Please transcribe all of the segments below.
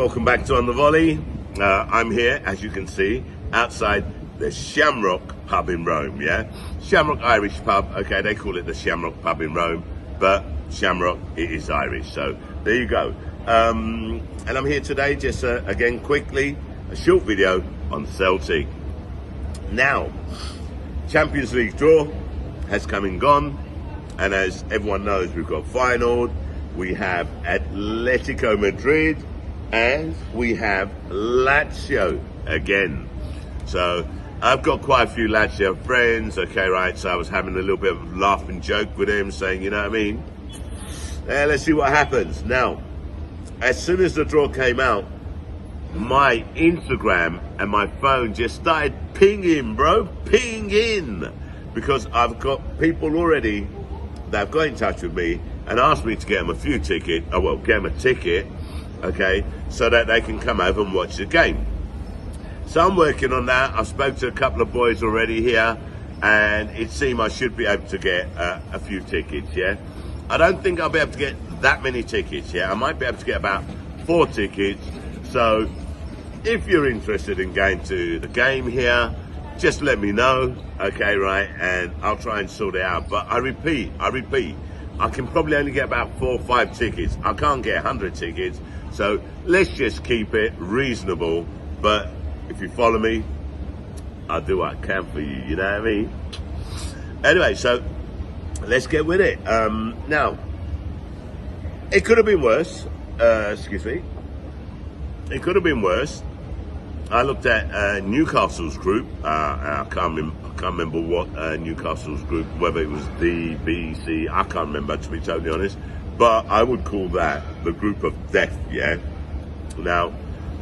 welcome back to On the Volley. I'm here, as you can see, outside the Shamrock pub in Rome, yeah? Shamrock Irish pub, okay, they call it the Shamrock pub in Rome, but Shamrock, it is Irish, so there you go. And I'm here today, just again, quickly, a short video on Celtic. Now, Champions League draw has come and gone, and as everyone knows, we've got Feyenoord, we have Atletico Madrid, and we have Lazio again. So I've got quite a few Lazio friends, okay, right? So I was having a little bit of a laugh and joke with him, saying, you know what I mean? Let's see what happens. Now, as soon as the draw came out, my Instagram and my phone just started pinging, bro, pinging, because I've got people already that have got in touch with me and asked me to get them a few tickets, get them a ticket, okay, so that they can come over and watch the game. So I'm working on that. I spoke to a couple of boys already here, and it seems I should be able to get a few tickets, yeah. I don't think I'll be able to get that many tickets, yeah. I might be able to get about 4 tickets. So if you're interested in going to the game here, just let me know, okay, right, and I'll try and sort it out. But I repeat, I can probably only get about 4 or 5 tickets. I can't get 100 tickets, so let's just keep it reasonable. But if you follow me, I'll do what I can for you, you know what I mean? Anyway, so let's get with it. Now, it could have been worse, excuse me. It could have been worse. I looked at Newcastle's group. I can't remember what Newcastle's group, whether it was D, B, C, I can't remember, to be totally honest. But I would call that the group of death, yeah? Now,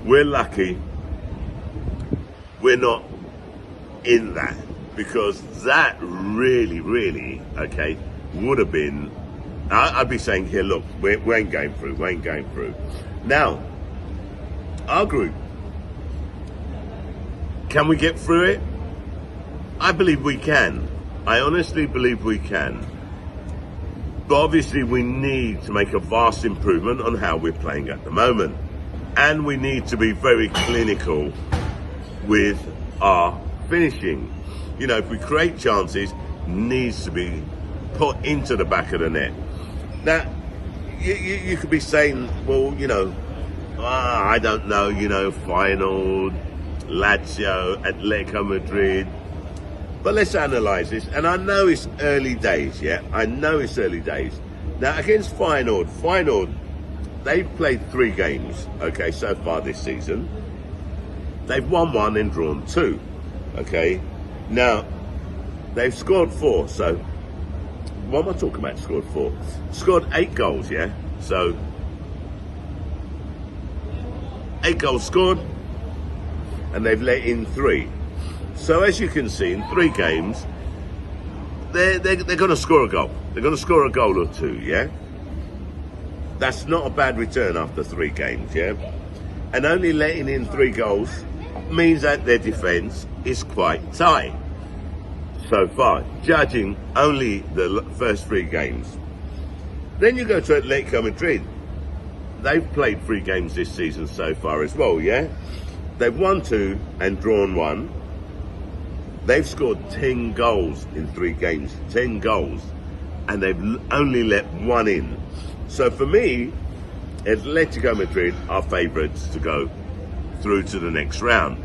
we're lucky we're not in that, because that really, okay, would have been, I'd be saying here, look, we ain't going through, Now, our group, can we get through it? I believe we can. I honestly believe we can. But obviously we need to make a vast improvement on how we're playing at the moment. And we need to be very clinical with our finishing. You know, if we create chances, needs to be put into the back of the net. Now, you could be saying, well, you know, I don't know, you know, Feyenoord, Lazio, Atletico Madrid. But let's analyse this. And I know it's early days, yeah? I know it's early days. Now, against Feyenoord, they've played 3 games, okay, so far this season. They've won 1 and drawn 2, okay? Now, they've scored 4, so what am I talking about, scored 4? Scored 8 goals, yeah? So, 8 goals scored, and they've let in 3. So as you can see, in 3 games, they're going to score a goal. They're going to score a goal or 2, yeah? That's not a bad return after 3 games, yeah? And only letting in 3 goals means that their defence is quite tight so far, judging only the first 3 games. Then you go to Atletico Madrid. They've played 3 games this season so far as well, yeah? They've won 2 and drawn 1. They've scored 10 goals in 3 games, 10 goals, and they've only let 1 in. So for me, Atletico Madrid are favourites to go through to the next round.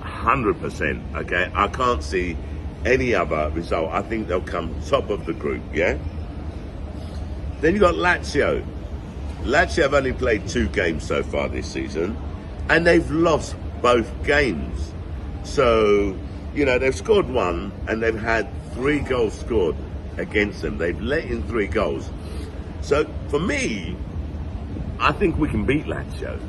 100%, okay? I can't see any other result. I think they'll come top of the group, yeah? Then you've got Lazio. Lazio have only played 2 games so far this season, and they've lost both games. So, you know, they've scored 1 and they've had 3 goals scored against them. They've let in 3 goals. So for me, I think we can beat Lazio.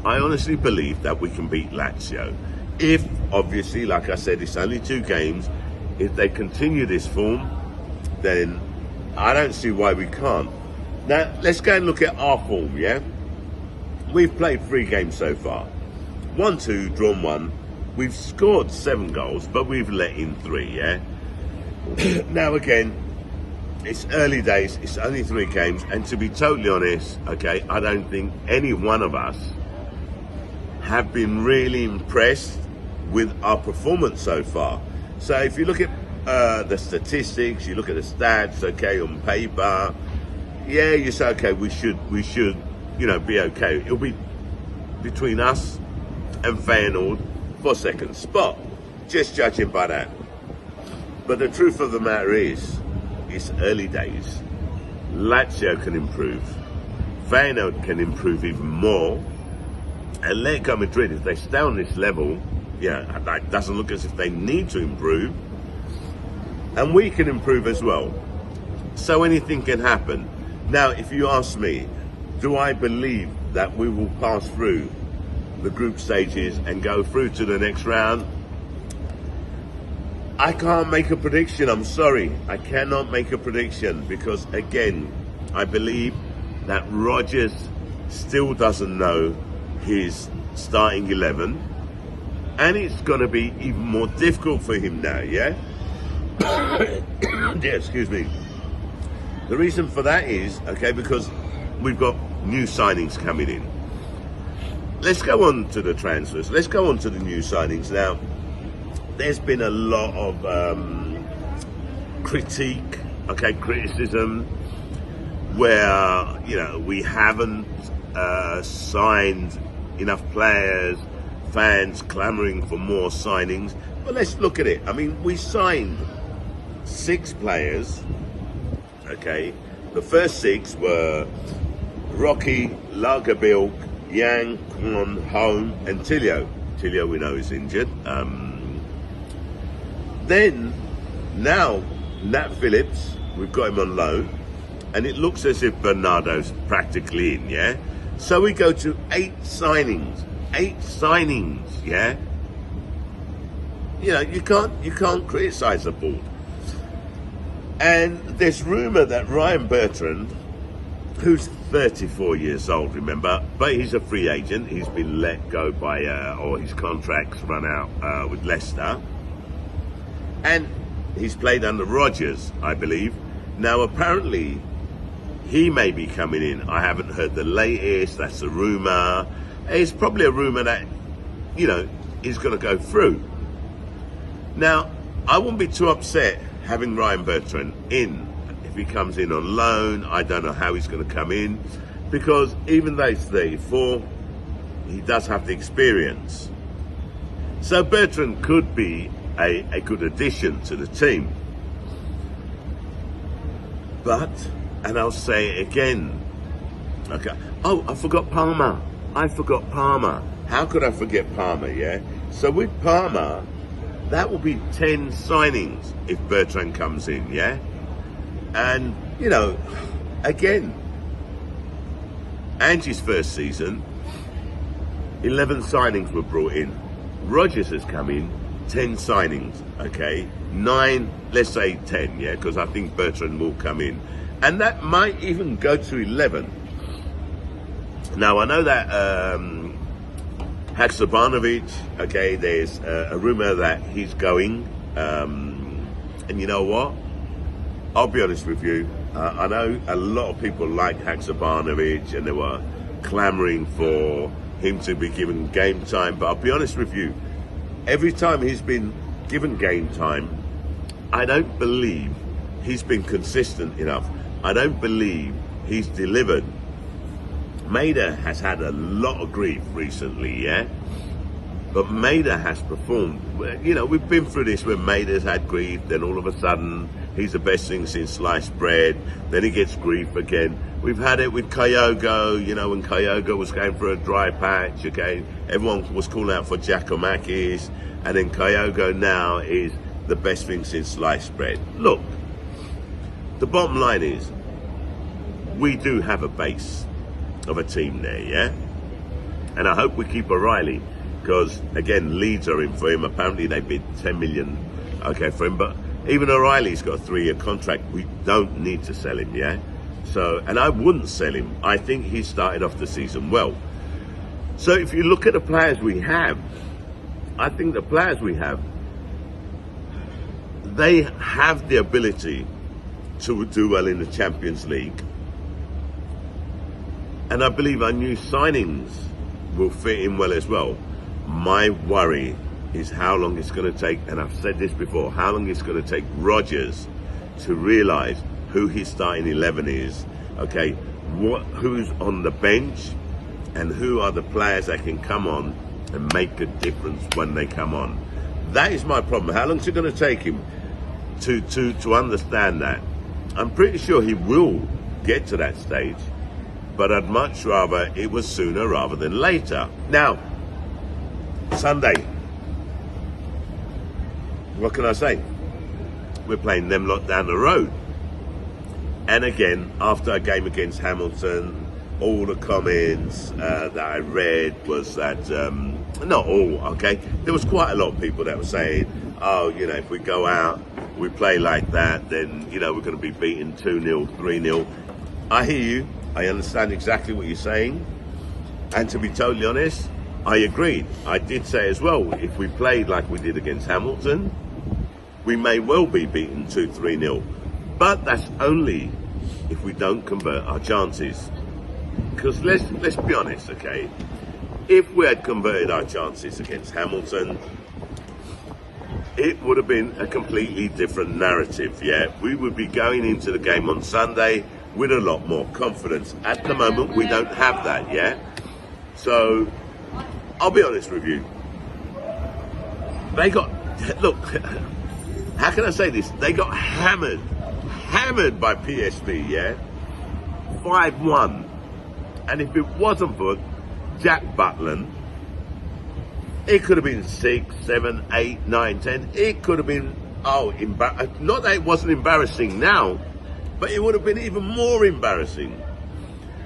I honestly believe that we can beat Lazio. If, obviously, like I said, it's only 2 games. If they continue this form, then I don't see why we can't. Now, let's go and look at our form, yeah? We've played 3 games so far. 1, 2, drawn 1. We've scored 7 goals, but we've let in 3, yeah? Now, again, it's early days. It's only 3 games. And to be totally honest, okay, I don't think any one of us have been really impressed with our performance so far. So if you look at the statistics, you look at the stats, okay, on paper, yeah, you say, okay, we should, be okay. It'll be between us and Feyenoord for second spot, just judging by that. But the truth of the matter is, it's early days. Lazio can improve. Feyenoord can improve even more. And Atletico Madrid, if they stay on this level, that doesn't look as if they need to improve. And we can improve as well. So anything can happen. Now, if you ask me, do I believe that we will pass through the group stages and go through to the next round? I can't make a prediction, I'm sorry. I cannot make a prediction because, again, I believe that Rodgers still doesn't know his starting 11. And it's going to be even more difficult for him now, yeah? Yeah, excuse me. The reason for that is, okay, because we've got new signings coming in. Let's go on to the transfers. Let's go on to the new signings. Now, there's been a lot of critique, okay, criticism, where, we haven't signed enough players, fans clamoring for more signings. But let's look at it. I mean, we signed 6 players, okay? The first 6 were Rocky, Lagerbilk, Yang, Kwon, Home, and Tilio. Tilio, we know, is injured. Then, now, Nat Phillips, we've got him on loan, and it looks as if Bernardo's practically in, yeah? So we go to 8 signings. 8 signings, yeah? You can't criticise the board. And there's rumour that Ryan Bertrand, who's 34 years old, remember, but he's a free agent. He's been let go by, or his contract's run out with Leicester. And he's played under Rodgers, I believe. Now, apparently, he may be coming in. I haven't heard the latest. That's a rumour. It's probably a rumour that, is going to go through. Now, I wouldn't be too upset having Ryan Bertrand in. If he comes in on loan, I don't know how he's going to come in, because even though he's 34, he does have the experience. So Bertrand could be a good addition to the team. But, and I'll say it again, okay, oh, I forgot Palmer. How could I forget Palmer, yeah? So with Palmer, that will be 10 signings if Bertrand comes in, yeah? And, again, Angie's first season, 11 signings were brought in. Rodgers has come in, 10 signings, okay? 9, let's say 10, yeah? Because I think Bertrand will come in. And that might even go to 11. Now, I know that Haksabanovic, okay, there's a rumour that he's going. And you know what? I'll be honest with you. I know a lot of people like Haksabanovic and they were clamouring for him to be given game time. But I'll be honest with you. Every time he's been given game time, I don't believe he's been consistent enough. I don't believe he's delivered. Maida has had a lot of grief recently, yeah? But Maida has performed. We've been through this where Maida's had grief, then all of a sudden, he's the best thing since sliced bread, then he gets grief again. We've had it with Kyogo, when Kyogo was going for a dry patch, okay? Everyone was calling out for Giacomakis, and then Kyogo now is the best thing since sliced bread. Look, the bottom line is, we do have a base of a team there, yeah? And I hope we keep O'Reilly, because, again, Leeds are in for him. Apparently they bid 10 million, okay, for him, but even O'Reilly's got a 3-year contract. We don't need to sell him, yeah? So, and I wouldn't sell him. I think he started off the season well. So if you look at the players we have, I think the players we have, they have the ability to do well in the Champions League. And I believe our new signings will fit in well as well. My worry is how long it's going to take, and I've said this before, how long it's going to take Rodgers to realise who his starting 11 is, okay, who's on the bench, and who are the players that can come on and make a difference when they come on. That is my problem. How long is it going to take him to understand that? I'm pretty sure he will get to that stage, but I'd much rather it was sooner rather than later. Now, Sunday, what can I say? We're playing them lot down the road. And again, after a game against Hamilton, all the comments that I read was that, not all, okay? There was quite a lot of people that were saying, oh, you know, if we go out, we play like that, then, you know, we're going to be beaten 2-0, 3-0. I hear you. I understand exactly what you're saying. And to be totally honest, I agreed. I did say as well, if we played like we did against Hamilton, we may well be beaten 2-3-0. But that's only if we don't convert our chances. Because let's be honest, okay? If we had converted our chances against Hamilton, it would have been a completely different narrative, yeah? We would be going into the game on Sunday with a lot more confidence. At the moment, we don't have that, yeah? So, I'll be honest with you. They got, look, how can I say this? They got hammered by PSV, yeah? 5-1. And if it wasn't for Jack Butland, it could have been 6, 7, 8, 9, 10. It could have been, not that it wasn't embarrassing now, but it would have been even more embarrassing.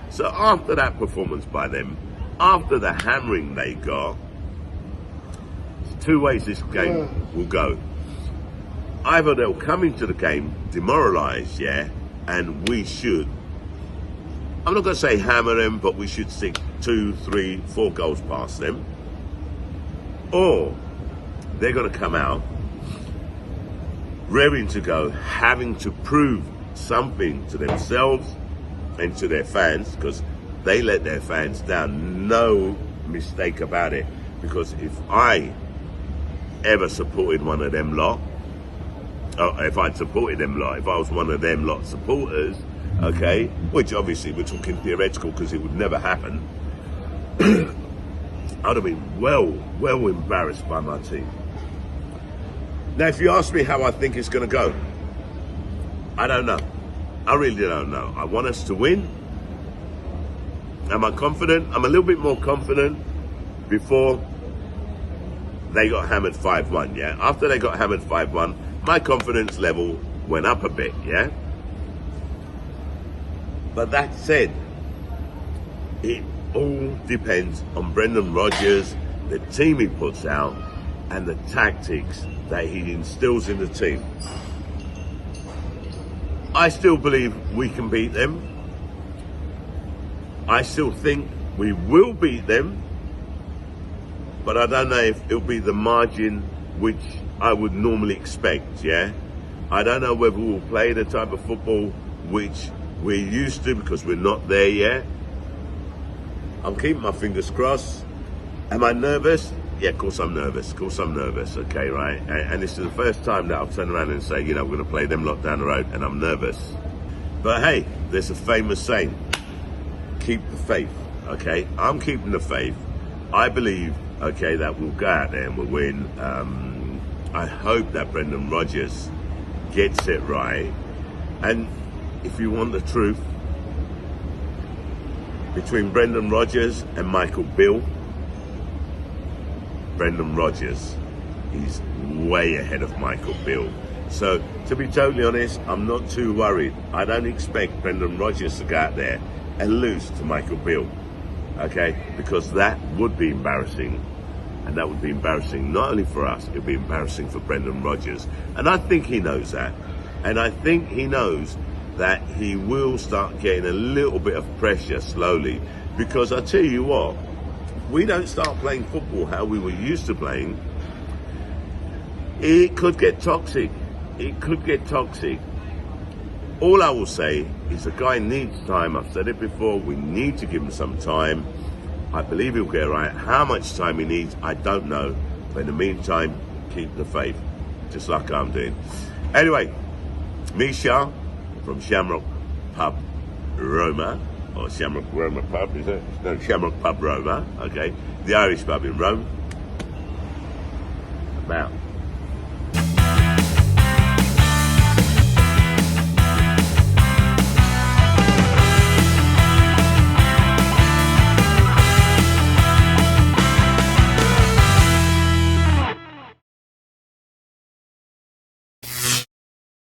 So after that performance by them, after the hammering they got, there's two ways this game will go. Either they'll come into the game demoralised, yeah, and we should, I'm not going to say hammer them, but we should stick 2, 3, 4 goals past them. Or they're going to come out raring to go, having to prove something to themselves and to their fans, because they let their fans down, no mistake about it. Because if I ever supported one of them lot, if I'd supported them lot, if I was one of them lot supporters, okay, which obviously we're talking theoretical because it would never happen, I'd have been well embarrassed by my team. Now, if you ask me how I think it's going to go, I don't know. I really don't know. I want us to win. Am I confident? I'm a little bit more confident before they got hammered 5-1, yeah? After they got hammered 5-1, my confidence level went up a bit, yeah? But that said, it all depends on Brendan Rodgers, the team he puts out, and the tactics that he instills in the team. I still believe we can beat them. I still think we will beat them, but I don't know if it'll be the margin which I would normally expect, yeah? I don't know whether we'll play the type of football which we're used to, because we're not there yet. I'm keeping my fingers crossed. Am I nervous? Yeah, of course I'm nervous. Of course I'm nervous, okay, right? And this is the first time that I'll turn around and say, you know, we're going to play them lot down the road, and I'm nervous. But hey, there's a famous saying, keep the faith, okay? I'm keeping the faith. I believe, okay, that we'll go out there and we'll win. I hope that Brendan Rodgers gets it right. And if you want the truth, between Brendan Rodgers and Michael Beale, Brendan Rodgers is way ahead of Michael Beale. So, to be totally honest, I'm not too worried. I don't expect Brendan Rodgers to go out there and lose to Michael Beale, okay? Because that would be embarrassing. And that would be embarrassing not only for us, it would be embarrassing for Brendan Rodgers. And I think he knows that. And I think he knows that he will start getting a little bit of pressure slowly. Because I tell you what, we don't start playing football how we were used to playing, it could get toxic. It could get toxic. All I will say is the guy needs time. I've said it before, we need to give him some time. I believe he'll get right. How much time he needs, I don't know. But in the meantime, keep the faith, just like I'm doing. Anyway, me, Shah, from Shamrock Pub Roma, or Shamrock Roma Pub, is it? No, Shamrock Pub Roma, okay. The Irish pub in Rome. About